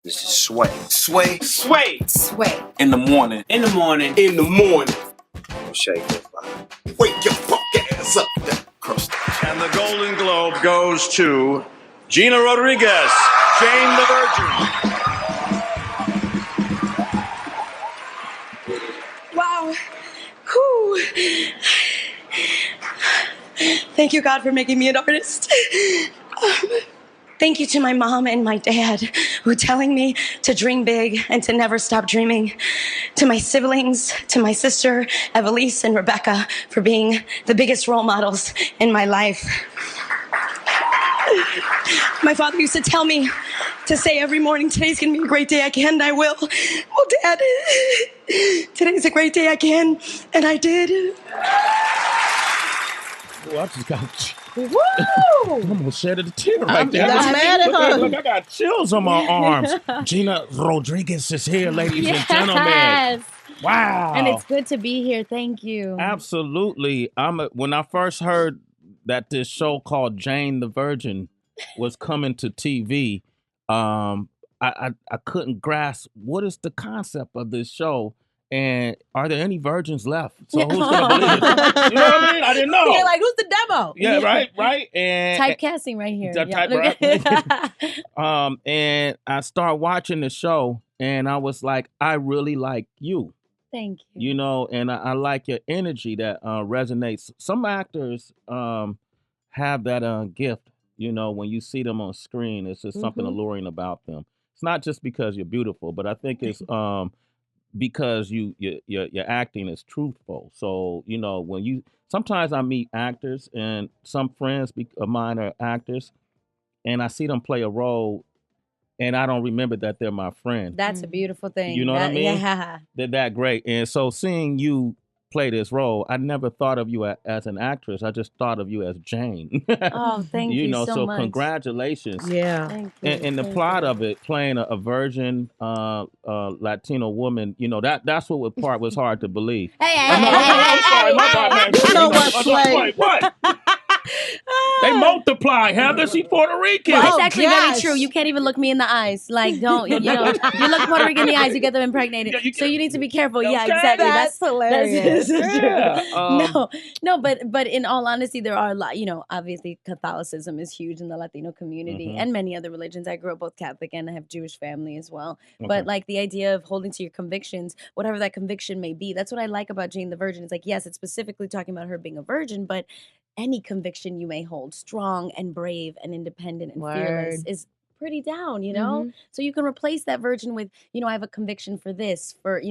This is Sway. Sway. Sway. Sway. In the morning. In the morning. In the morning. Shake your body. Wake your fuck ass up. That crust. And the Golden Globe goes to Gina Rodriguez, Jane the Virgin. Wow. Whew. Thank you, God, for making me an artist. Thank you to my mom and my dad who are telling me to dream big and to never stop dreaming. To my siblings, to my sister, Evelise and Rebecca, for being the biggest role models in my life. My father used to tell me to say every morning, today's gonna be a great day, I can, and I will. Well, Dad, today's a great day, I can, and I did. Oh, I just got... Woo! I'm gonna shed a tear right there. I'm mad at her. Look, I got chills on my arms. Gina Rodriguez is here, ladies and gentlemen. Wow. And it's good to be here. Thank you. Absolutely. When I first heard that this show called Jane the Virgin was coming to TV, I couldn't grasp what is the concept of this show. And are there any virgins left? So who's gonna believe it? You know what I mean? I didn't know. You're like, who's the demo? Yeah, right. And Typecasting right here. And I started watching the show, and I was like, I really like you. Thank you. You know, and I like your energy that resonates. Some actors have that gift. You know, when you see them on screen, it's just something alluring about them. It's not just because you're beautiful, but I think it's because your acting is truthful. So, you know, sometimes I meet actors and some friends of mine are actors and I see them play a role and I don't remember that they're my friend. That's a beautiful thing. You know what I mean? Yeah. They're that great. And so seeing you play this role, I never thought of you as an actress. I just thought of you as Jane. Oh, thank you so much. Congratulations. Yeah. Thank you. And the plot of it, playing a virgin Latino woman, you know, that's what part was hard to believe. I'm sorry, my bad, man. You know what, Sway? What? They multiply, Heather. She's Puerto Rican. Well, it's actually very true. You can't even look me in the eyes. Like, don't, you look Puerto Rican in the eyes, you get them impregnated. Yeah, so you need to be careful. Okay. Yeah, exactly. That's hilarious. No, but in all honesty, there are a lot, obviously Catholicism is huge in the Latino community and many other religions. I grew up both Catholic and I have Jewish family as well. Okay. But like the idea of holding to your convictions, whatever that conviction may be, that's what I like about Jane the Virgin. It's like, yes, it's specifically talking about her being a virgin, but any conviction you may hold, strong and brave and independent and fearless, is pretty down, So you can replace that virgin with, I have a conviction for this, for,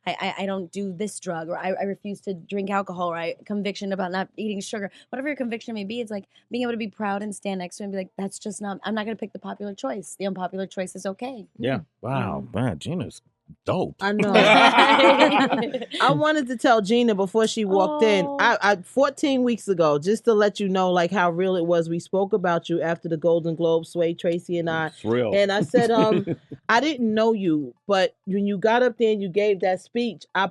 I don't do this drug, or I refuse to drink alcohol, or I conviction about not eating sugar. Whatever your conviction may be, it's like being able to be proud and stand next to it and be like, that's just not, I'm not going to pick the popular choice. The unpopular choice is okay. Yeah. Wow. Man, Gina's dope. I know. I wanted to tell Gina before she walked in. I 14 weeks ago, just to let you know, like how real it was. We spoke about you after the Golden Globe, Sway, Tracy, and I. It's real. And I said, I didn't know you, but when you got up there and you gave that speech, I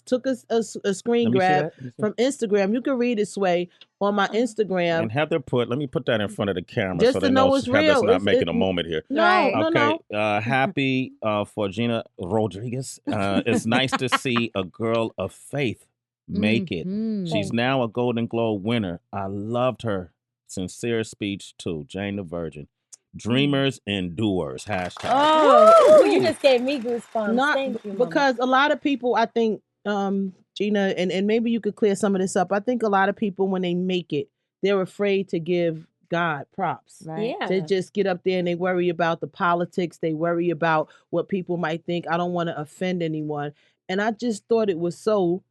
took a screen grab from Instagram. You can read it, Sway, on my Instagram. And Heather let me put that in front of the camera just so to they know know it's Heather's real. not making a moment here. No. Happy for Gina Rodriguez. It's nice to see a girl of faith make it. She's now a Golden Globe winner. I loved her sincere speech too. Jane the Virgin. Dreamers and doers. Hashtag. Oh, you just gave me goosebumps. Thank you, Mama. Because a lot of people, I think, Gina, and maybe you could clear some of this up. I think a lot of people, when they make it, they're afraid to give God props. Right. Yeah. They just get up there and they worry about the politics. They worry about what people might think. I don't want to offend anyone. And I just thought it was so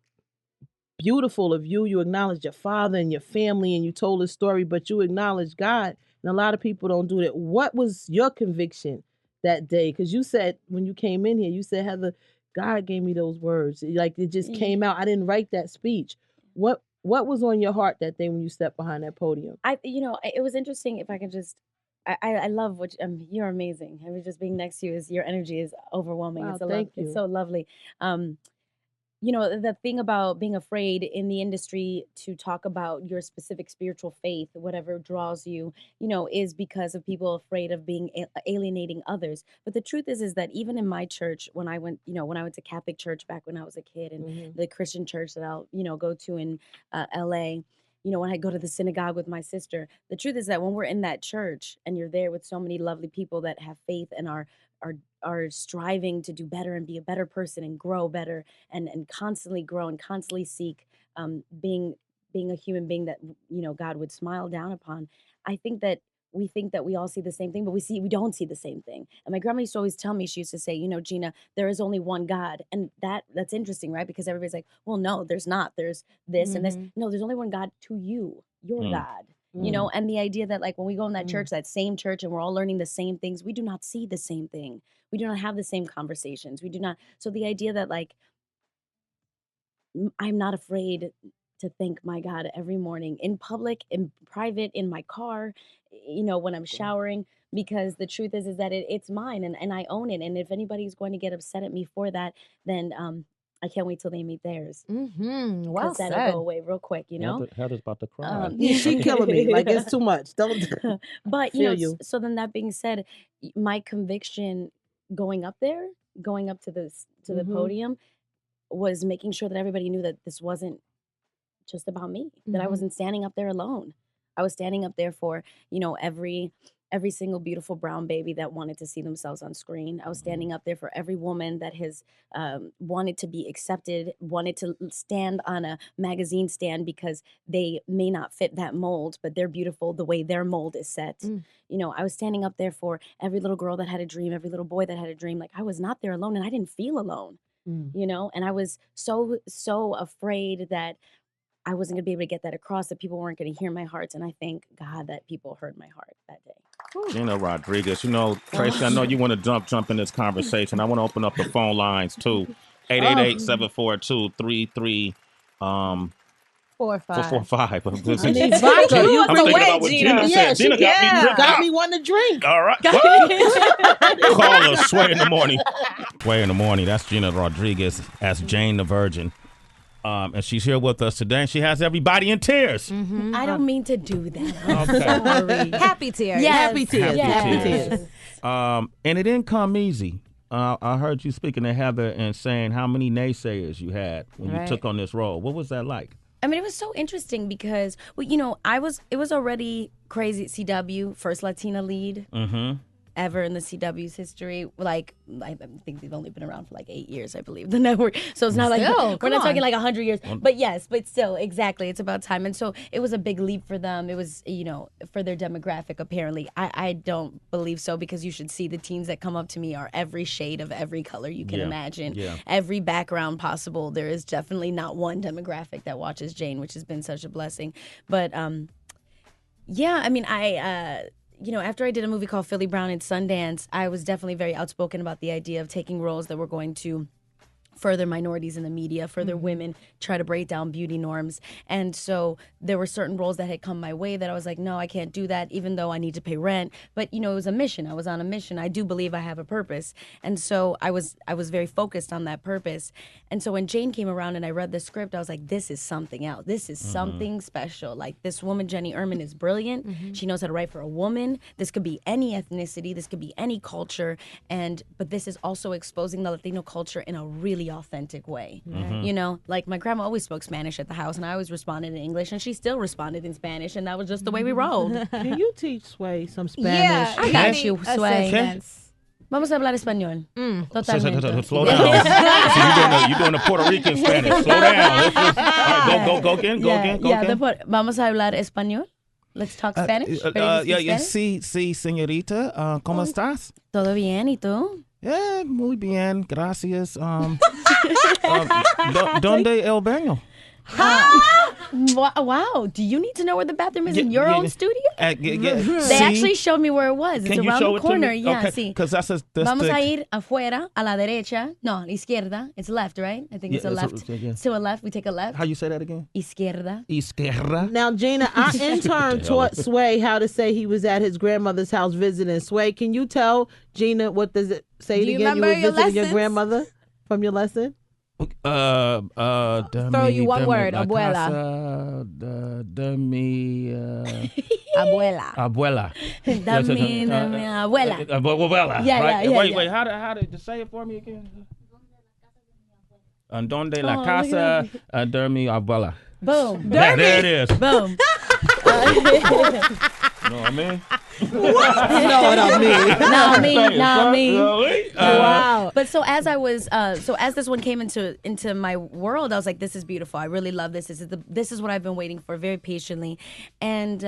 beautiful of you. You acknowledged your father and your family and you told a story, but you acknowledged God. And a lot of people don't do that. What was your conviction that day? Because you said when you came in here, you said, Heather, God gave me those words. Like it just came out. I didn't write that speech. What was on your heart that day when you stepped behind that podium? It was interesting. If I could just, I love what you're amazing. I mean, just being next to you your energy is overwhelming. Wow, It's you. It's so lovely. you know, the thing about being afraid in the industry to talk about your specific spiritual faith, whatever draws you, you know, is because of people afraid of being alienating others. But the truth is that even in my church, when I went, you know, when I went to Catholic church back when I was a kid, and the Christian church that I'll, you know, go to in LA, you know, when I go to the synagogue with my sister, the truth is that when we're in that church and you're there with so many lovely people that have faith and are are striving to do better and be a better person and grow better and constantly grow and constantly seek being a human being that, you know, God would smile down upon. I think that we all see the same thing, but we don't see the same thing. And my grandma used to always tell me, she used to say, you know, Gina, there is only one God. And that's interesting, right? Because everybody's like, well, no, there's not. There's this and this. No, there's only one God to you, your God. You know, and the idea that like when we go in that church, that same church, and we're all learning the same things, we do not see the same thing. We do not have the same conversations. We do not. So the idea that like I'm not afraid to thank my God every morning in public, in private, in my car, you know, when I'm showering, because the truth is that it's mine and I own it. And if anybody's going to get upset at me for that, then I can't wait till they meet theirs. Well that'll said. go away real quick, you know? Heather's about to cry. She killing me. Like, it's too much. Don't. But Feel you know, you. so then that being said, my conviction going up there, going up to the podium, was making sure that everybody knew that this wasn't just about me, that I wasn't standing up there alone. I was standing up there for, you know, every single beautiful brown baby that wanted to see themselves on screen. I was standing up there for every woman that has wanted to be accepted, wanted to stand on a magazine stand because they may not fit that mold, but they're beautiful the way their mold is set. You know, I was standing up there for every little girl that had a dream, every little boy that had a dream. Like, I was not there alone, and I didn't feel alone, you know? And I was so afraid that I wasn't gonna be able to get that across, that people weren't gonna hear my heart. And I thank God that people heard my heart that day. Gina Rodriguez. You know, Tracy, I know you want to jump in this conversation. I want to open up the phone lines too. 888-742-33 445. I need vodka. I'm thinking about what Gina said. Gina got me wanting to drink. All right. Call us Sway in the morning. Sway in the morning. That's Gina Rodriguez as Jane the Virgin. And she's here with us today, and she has everybody in tears. I don't mean to do that. Okay. Happy tears. Yes. Happy tears. Happy tears. And it didn't come easy. I heard you speaking to Heather and saying how many naysayers you had when you took on this role. What was that like? I mean, it was so interesting because, well, you know, it was already crazy at CW, first Latina lead ever in the CW's history. Like, I think they've only been around for like 8 years, I believe, the network. So it's not like, we're not talking like 100 years. But yes, but still, exactly, it's about time. And so it was a big leap for them. It was, you know, for their demographic, apparently. I don't believe so, because you should see the teens that come up to me are every shade of every color you can imagine. Every background possible. There is definitely not one demographic that watches Jane, which has been such a blessing. But, yeah, I mean, you know, after I did a movie called Philly Brown in Sundance, I was definitely very outspoken about the idea of taking roles that were going to further minorities in the media, further women, try to break down beauty norms. And so there were certain roles that had come my way that I was like, no, I can't do that, even though I need to pay rent. But, you know, it was a mission. I was on a mission. I do believe I have a purpose. And so I was very focused on that purpose. And so when Jane came around and I read the script, I was like, this is something else. This is something special. Like, this woman, Jenny Erman, is brilliant. She knows how to write for a woman. This could be any ethnicity. This could be any culture. But this is also exposing the Latino culture in a really authentic way. You know, like my grandma always spoke Spanish at the house, and I always responded in English, and she still responded in Spanish, and that was just the way we rolled. Can you teach Sway some Spanish? Yeah, I got you, Sway. Okay. Vamos a hablar español. Totalmente. Slow down. So you're doing the Puerto Rican Spanish. Slow down. Let's just, all right, go again. Vamos a hablar español. Let's talk Spanish. Sí, señorita. ¿Cómo estás? Todo bien, ¿y tú? Muy bien, gracias. ¿Dónde el baño? Wow, do you need to know where the bathroom is in your own studio? They actually showed me where it was. It's around the corner. Yeah, okay. Because that's Vamos a ir afuera, a la derecha. No, la izquierda. It's left, right? I think it's a left. To a left, we take a left. How you say that again? Izquierda. Now, Gina, our intern taught Sway how to say he was at his grandmother's house visiting. Sway, can you tell Gina what does it say Do you again? You remember were your visiting your lessons? grandmother from your lesson? Throw you one word, abuela. De mi Abuela. abuela. Dame abuela. Abuela. Yeah, right? yeah, yeah, Wait, yeah. wait. How did you say it for me again? Donde la Oh, casa de mi abuela. Boom. There it is. Boom. You know what I mean? You know what I mean? Not me. Wow. But so as I was, as this one came into my world, I was like, this is beautiful. I really love this. This is what I've been waiting for very patiently, and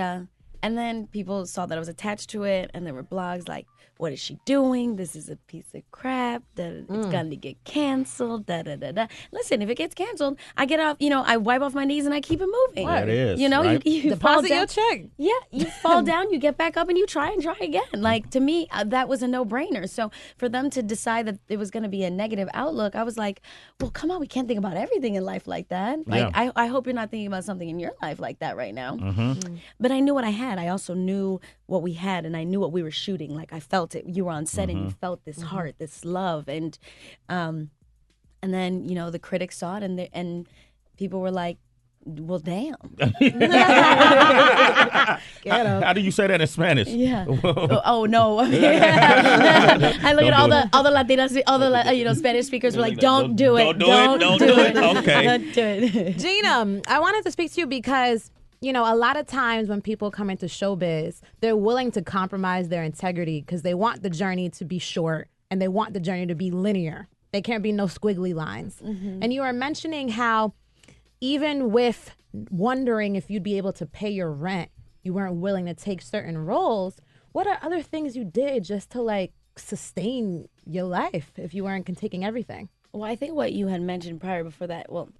then people saw that I was attached to it, and there were blogs like, what is she doing? This is a piece of crap. It's going to get canceled. Listen, if it gets canceled, I get off, I wipe off my knees and I keep it moving. There it is. You know, right? you fall Deposit down. your check. Yeah, you fall down, you get back up, and you try again. Like, to me, that was a no-brainer. So for them to decide that it was going to be a negative outlook, I was like, well, come on, we can't think about everything in life like that. Like, Yeah. I hope you're not thinking about something in your life like that right now. Mm-hmm. But I knew what I had. I also knew what we had, and I knew what we were shooting. Like, I felt it. You were on set, and you felt this heart, this love, and then the critics saw it, and people were like, well, damn. How do you say that in Spanish? Yeah. Oh no. I look at all the Latinas, all the Spanish speakers were like, don't do it. Don't do it. Okay. Don't do it. Gina, I wanted to speak to you because, a lot of times when people come into showbiz, they're willing to compromise their integrity because they want the journey to be short and they want the journey to be linear. There can't be no squiggly lines. And you were mentioning how even with wondering if you'd be able to pay your rent, you weren't willing to take certain roles. What are other things you did just to sustain your life if you weren't taking everything? Well, I think what you had mentioned prior before that, well,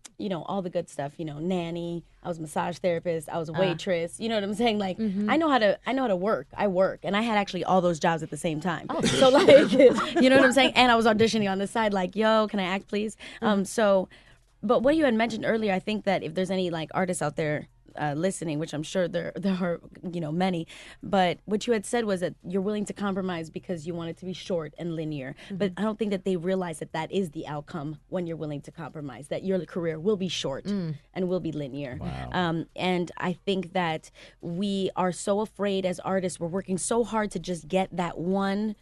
all the good stuff, nanny, I was a massage therapist, I was a waitress, you know what I'm saying? Like, I know how to work. I work. And I had actually all those jobs at the same time. Oh. So you know what I'm saying? And I was auditioning on the side, like, yo, can I act, please? But what you had mentioned earlier, I think that if there's any artists out there listening, which I'm sure there are many, but what you had said was that you're willing to compromise because you want it to be short and linear. But I don't think that they realize that is the outcome when you're willing to compromise, that your career will be short and will be linear. Wow. And I think that we are so afraid as artists, we're working so hard to just get that one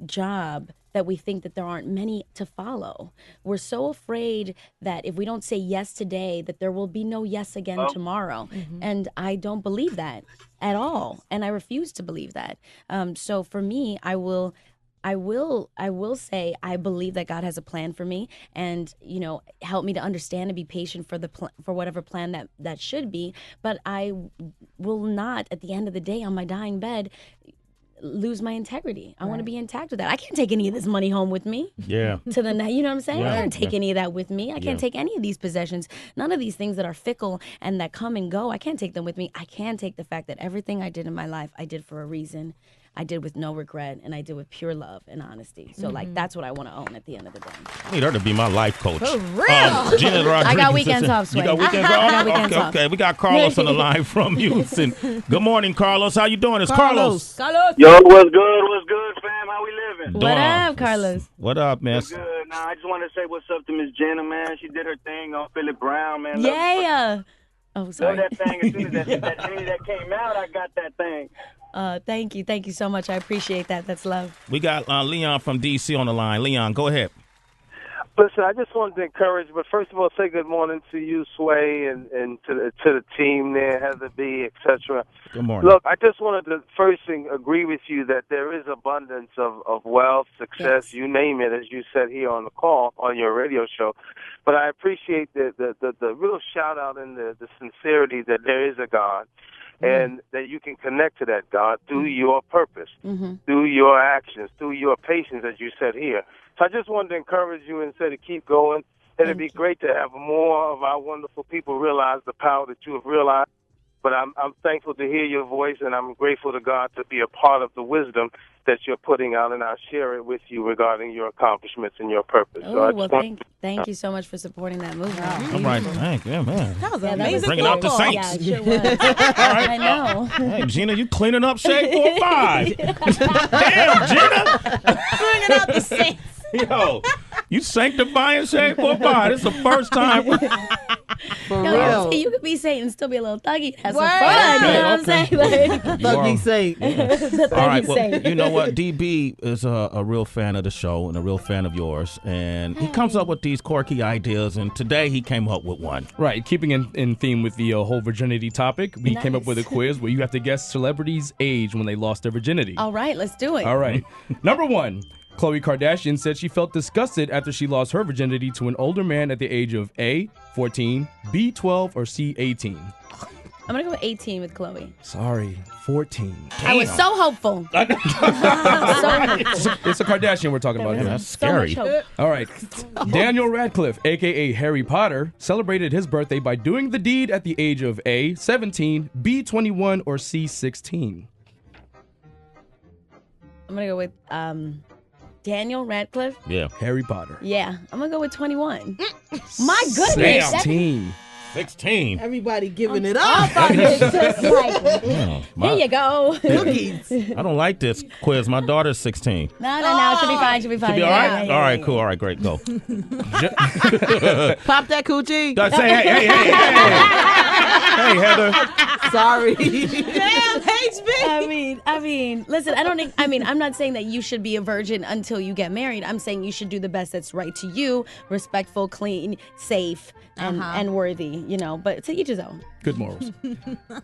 job that we think that there aren't many to follow. We're so afraid that if we don't say yes today, that there will be no yes again tomorrow. And I don't believe that at all. And I refuse to believe that. So for me, I will say I believe that God has a plan for me, and help me to understand and be patient for whatever plan that should be. But I will not, at the end of the day, on my dying bed, lose my integrity. I want to be intact with that. I can't take any of this money home with me. Yeah. You know what I'm saying? Yeah. I can't take any of that with me. I can't take any of these possessions. None of these things that are fickle and that come and go. I can't take them with me. I can take the fact that everything I did in my life, I did for a reason. I did with no regret, and I did with pure love and honesty. So, that's what I want to own at the end of the day. I need her to be my life coach. For real? Gina Rodriguez. I got weekends off, Sway. You got weekends off? I got weekends off. Okay. We got Carlos on the line from Houston. Good morning, Carlos. How you doing? It's Carlos. Yo, what's good, fam? How we living? What up, Carlos? What up, man? What's good? Nah, I just want to say what's up to Miss Gina, man. She did her thing on Philip Brown, man. Yeah. Oh, sorry. Love that thing. As soon as that thing that came out, I got that thing. Thank you so much. I appreciate that. That's love. We got Leon from D.C. on the line. Leon, go ahead. Listen, I just wanted to encourage, but first of all, say good morning to you, Sway, and to the team there, Heather B., etc. Good morning. Look, I just wanted to first thing agree with you that there is abundance of wealth, success, you name it, as you said here on the call, on your radio show. But I appreciate the real shout-out and the sincerity that there is a God. And that you can connect to that God through your purpose, through your actions, through your patience, as you said here. So I just wanted to encourage you and say to keep going. And it'd be great to have more of our wonderful people realize the power that you have realized. But I'm thankful to hear your voice, and I'm grateful to God to be a part of the wisdom that you're putting out, and I'll share it with you regarding your accomplishments and your purpose. Oh, well, thank you so much for supporting that movement. All right, thank you, man. That was amazing. Bringing out the Saints. Yeah, it sure was. I know. Hey, Gina, you cleaning up Shade 4-5. Damn, Gina. Bringing out the Saints. Yo, You sanctifying Shay for fire. This is the first time. For real. You could be Saint and still be a little thuggy. Have some Word. fun. You know what I'm Okay. saying? Like, Thuggy Saint. the All right, thuggy well, Saint. you know what? DB is a real fan of the show and a real fan of yours. And he comes up with these quirky ideas. And today he came up with one. Right, keeping in theme with the whole virginity topic, we came up Nice. with a quiz where you have to guess celebrities' age when they lost their virginity. All right, let's do it. All right. Number 1. Khloe Kardashian said she felt disgusted after she lost her virginity to an older man at the age of A, 14, B, 12, or C, 18. I'm going to go with 18 with Chloe. Sorry, 14. I was so hopeful. It's a Kardashian we're talking about There here. was That's so much scary. hope. All right. Daniel Radcliffe, a.k.a. Harry Potter, celebrated his birthday by doing the deed at the age of A, 17, B, 21, or C, 16. I'm going to go with Daniel Radcliffe. Yeah. Harry Potter. Yeah, I'm going to go with 21. My goodness. 16. 16. Everybody giving it I up. thought it was just like, My- here you go. Cookies. I don't like this quiz. My daughter's 16. No. She'll be fine. She'll be fine. Should be all Yeah, right? yeah, All right, yeah. cool. All right, great. Go. Pop that coochie. Say, hey. Hey, Heather. Sorry. Damn, HB. I mean, listen, I'm not saying that you should be a virgin until you get married. I'm saying you should do the best that's right to you, respectful, clean, safe, and worthy, but to each his own. Good morals.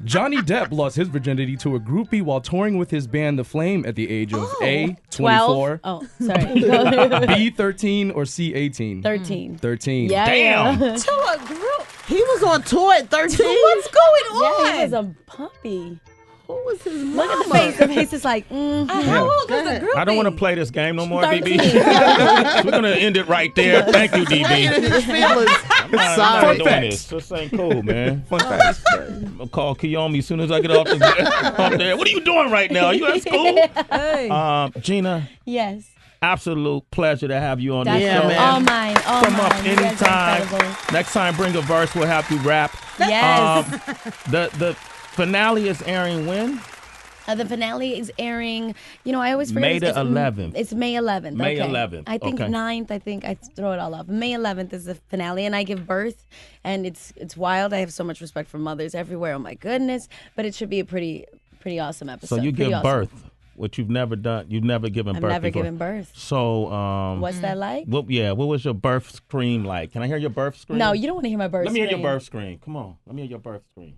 Johnny Depp lost his virginity to a groupie while touring with his band The Flame at the age of A, 24, 12. Oh, sorry. B, 13, or C, 18. 13. 13. Yeah. Damn. Yeah. To a group. He was on tour at 13. What's going on? Yeah, he was a puppy. Who was his mama? Look at the face. The face is like, How old was the group? I don't want to play this game no more, 13. DB. We're going to end it right there. Thank you, DB. His feelings. I'm not Sorry. doing this. This ain't cool, man. Fun fact. I'm going to call Kiyomi as soon as I get off there. What are you doing right now? Are you at school? Hey. Gina, yes. absolute pleasure to have you on That's this Yeah, show. man. all mine. All Come mine. up You guys are anytime. incredible. Next time, bring a verse. We'll have you rap. Yes. The finale is airing when? The finale is airing, I always forget. May the 11th. It's May 11th. May okay. 11th. I think Okay. 9th. I think I throw it all off. May 11th is the finale, and I give birth, and it's wild. I have so much respect for mothers everywhere. Oh my goodness! But it should be a pretty awesome episode. So you Pretty give awesome. birth, what you've never done. You've never given I've birth never before. given birth. So What's that like? what was your birth scream like? Can I hear your birth scream? No, you don't want to hear my birth. Let me hear your scream. birth scream. Come on. Let me hear your birth scream.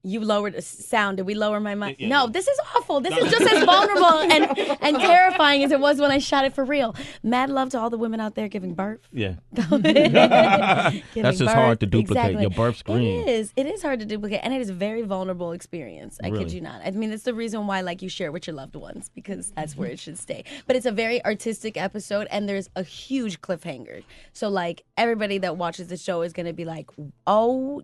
You lowered the sound. Did we lower my mic? Yeah, No, yeah. this is awful. This is just as vulnerable and terrifying as it was when I shot it for real. Mad love to all the women out there giving birth. Yeah. Giving That's just hard to birth. duplicate, Exactly. your birth scream. It is hard to duplicate, and it is a very vulnerable experience. I Really? kid you not. I mean, it's the reason why you share it with your loved ones, because that's where it should stay. But it's a very artistic episode, and there's a huge cliffhanger. So everybody that watches the show is gonna be like, oh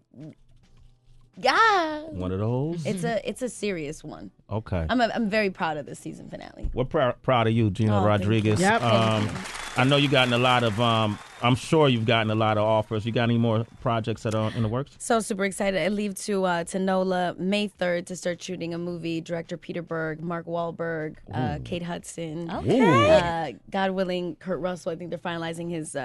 yeah. One of those? It's a serious one. Okay. I'm very proud of this season finale. We're proud of you, Gina Oh, thank Rodriguez. you. Yep. Thank you. I know you've gotten a lot of, I'm sure you've gotten a lot of offers. You got any more projects that are in the works? So super excited. I leave to NOLA May 3rd to start shooting a movie. Director Peter Berg, Mark Wahlberg, Kate Hudson. God willing, Kurt Russell. I think they're finalizing his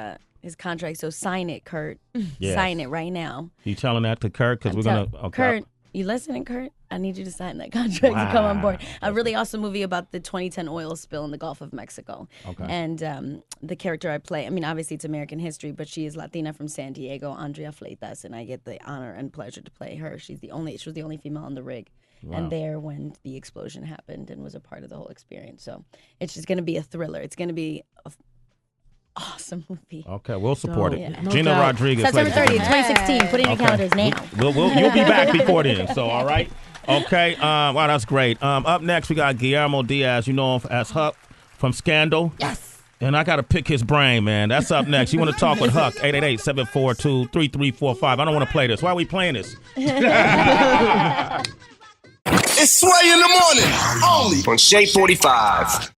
contract. So sign it, Kurt. Yes. Sign it right now. You telling that to Kurt? Because we're going to, okay. Kurt, you listening, Kurt? I need you to sign that contract to come on board. A really awesome movie about the 2010 oil spill in the Gulf of Mexico. Okay. And the character I play, I mean, obviously it's American history, but she is Latina from San Diego, Andrea Fleitas, and I get the honor and pleasure to play her. She was the only female on the rig. Wow. And there when the explosion happened and was a part of the whole experience. So it's just going to be a thriller. It's going to be an awesome movie. Okay, we'll support it. Yeah. No Gina doubt. Rodriguez. September ladies and 30th, gentlemen. 2016. Put it in your calendars now. You'll be back before then. So, all right. Okay. Wow, that's great. Up next, we got Guillermo Diaz. You know him as Huck from Scandal. Yes. And I got to pick his brain, man. That's up next. You want to talk with Huck? 888-742-3345. I don't want to play this. Why are we playing this? It's Sway in the morning. Only on Shea 45.